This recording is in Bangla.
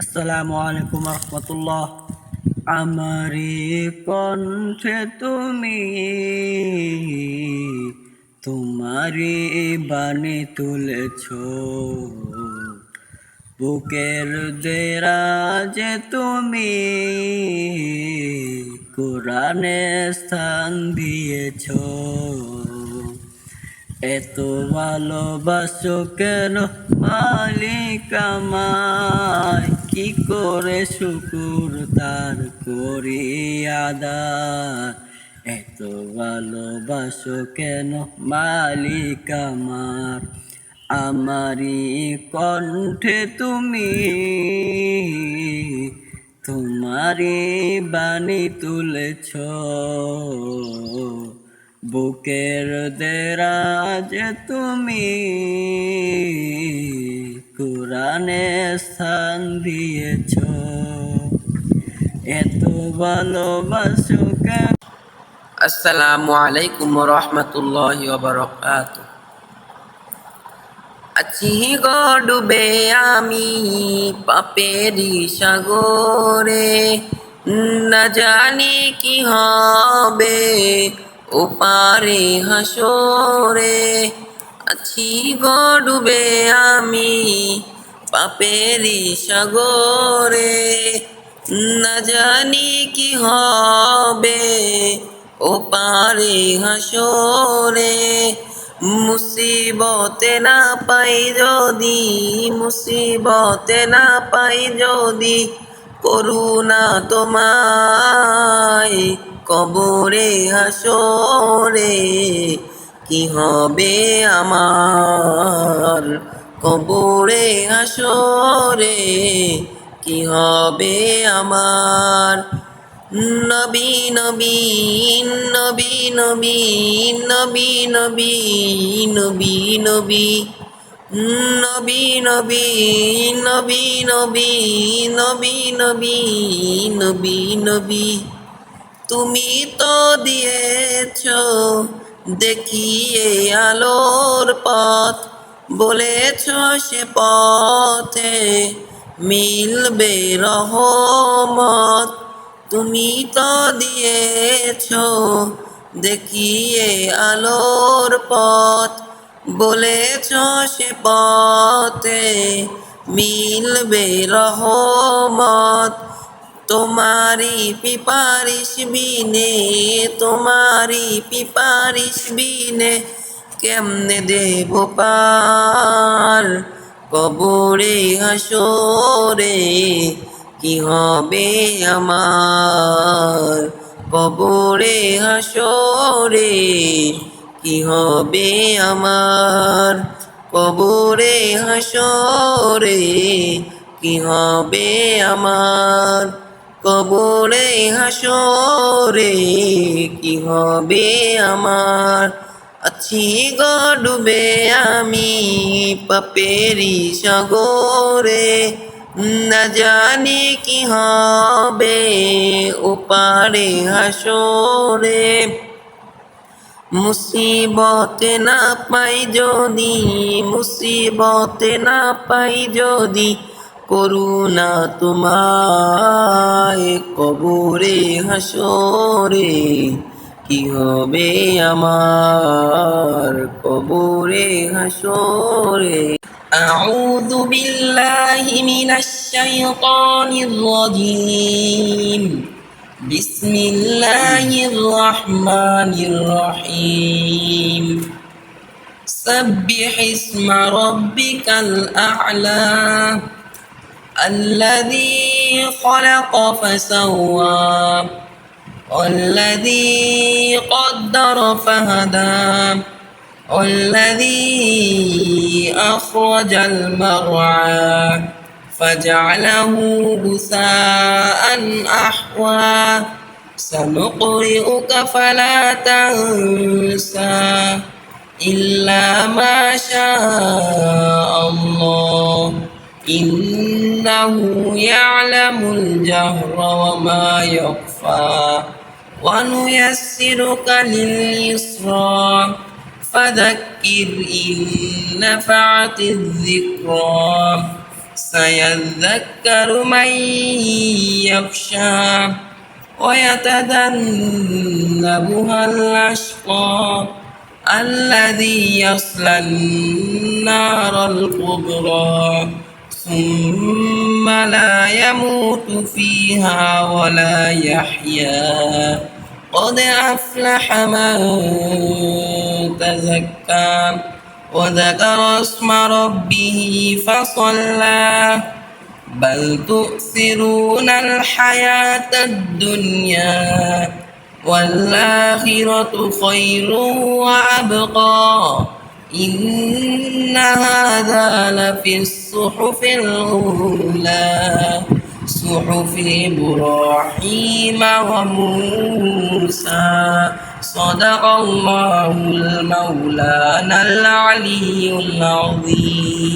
আসসালামু আলাইকুম রহমতুল্লাহ। আমারি কণ্ঠে তুমি তোমারি বাণী তুলেছ, বুকের দেরাজে তুমি কোরআনে স্থান দিয়েছ। এত ভালোবাসো কেন মালিক আমায়, কি করে শুকুর তার করি আদার। এত ভালোবাসো কেন মালিক আমার, আমারি কণ্ঠে তুমি তোমারি বাণী তুলেছ, বুকের দেরাজে তুমি কোরআনে স্থান দিয়েছ। এত ভালোবাসো কেন। আসসালামু আলাইকুম রহমতুল্লাহি ওয়া বারাকাতুহু। আছি গো ডুবে আমি পাপেরি সাগরে, না জানি কি হবে ওপারে হাসরে। আছি গো ডুবে আমি পাপেরি সাগরে, না জানি কি হবে ওপারে হাসরে। মুসিবতে না পাই যদি, মুসিবতে না পাই যদি করুণা তোমায় কবরে হাসরে। কি হবে আমার কবরে হাসরে, কি হবে আমার। নবী নবী নবী নবী নবী নবী নবী নবী নবী নবী নবী নবী নবী নবী নবী নবী। তুমি তো দিয়েছ দেখিয়ে আলোর পথ, বলেছ সে পথে মিলবে রহমত। তুমি তো দিয়েছ দেখিয়ে আলোর পথ, বলেছ সে পথে মিলবে রহমত। তোমারি পিপারিশ বিনে, তোমারি পিপারিশ বিনে কেমনে দেব পার কবরে হাসরে। কি হবে আমার কবরে হাসরে, কি হবে আমার কবরে হাসরে, কি হবে আমার কবরে হাসরে, কি হবে আমার। আছি গো ডুবে আমি পাপেরি সাগরে, না জানি কি হবে ওপারে হাসরে। মুসিবতে না পাই যদি, মুসিবতে না পাই যদি করুণা তোমায় কবরে হাসরে। কি হবে আমার কবরে হাসরে। আউযু বিল্লাহি মিনাশ শাইতানির রাজীম। বিসমিল্লাহির রহমানির রহিম। সাব্বিহ ইসমা রাব্বিকাল আ'লা আল্লাযী খালাকা ফাসাওয়া ওয়াল্লাযী قدر فهدى والذي أخرج المرعى فجعله غثاء أحوى سنقرئك فلا تنسى إلا ما شاء الله إنه يعلم الجهر وما يخفى ونيسرك لليسرى فذكر إن نفعت الذكرى سيذكر من يخشى ويتجنبها الأشقى الذي يصلى النار الكبرى ثم لا يموت فيها ولا يحيا قد أفلح من تزكى وذكر اسم ربه فصلى بل تؤثرون الحياة الدنيا والآخرة خير وأبقى إن هذا لفي الصحف الأولى صحف إبراهيم وموسى صدق الله المولانا العلي العظيم.